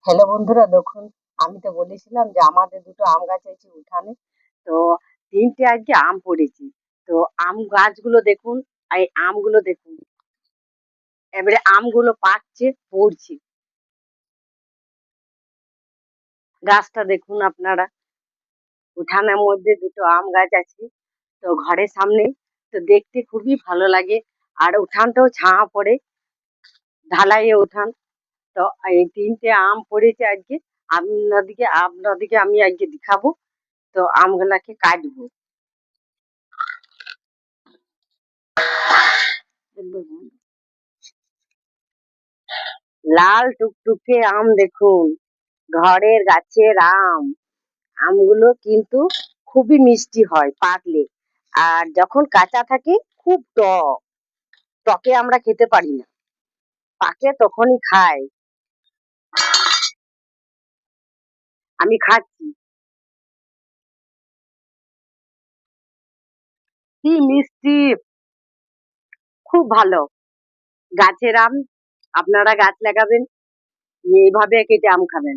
Hello বন্ধুরা, দেখুন, আমি তো বলেছিলাম যে আমাদের দুটো আম গাছ আছে উঠানে। তো তিনটে আজকে আম পড়েছি। তো আম গাছগুলো দেখুন, এই আমগুলো দেখুন, এবারে আমগুলো পাকছে, পড়ছে। গাছটা দেখুন আপনারা, উঠানের মধ্যে দুটো আম গাছ আছে, তো ঘরের সামনে। তো দেখতে খুবই ভালো লাগে। আর উঠানটাও ছায়া পড়ে, ঢালাইয়ে উঠান। তো এই তিনটে আম পড়েছে আজকে। আপনাদিকে আমি আজকে দেখাবো। তো আমগুলাকে কাটবো। লাল টুকটুকে আম দেখুন, ঘরের গাছের আম। আমগুলো কিন্তু খুবই মিষ্টি হয় পাকলে। আর যখন কাঁচা থাকে খুব টক। টকে আমরা খেতে পারি না, পাকে তখনই খাই। আমি খাচ্ছি, কি মিষ্টি, খুব ভালো। গাছের আম, আপনারা গাছ লাগাবেন, এইভাবে কেটে আম খাবেন।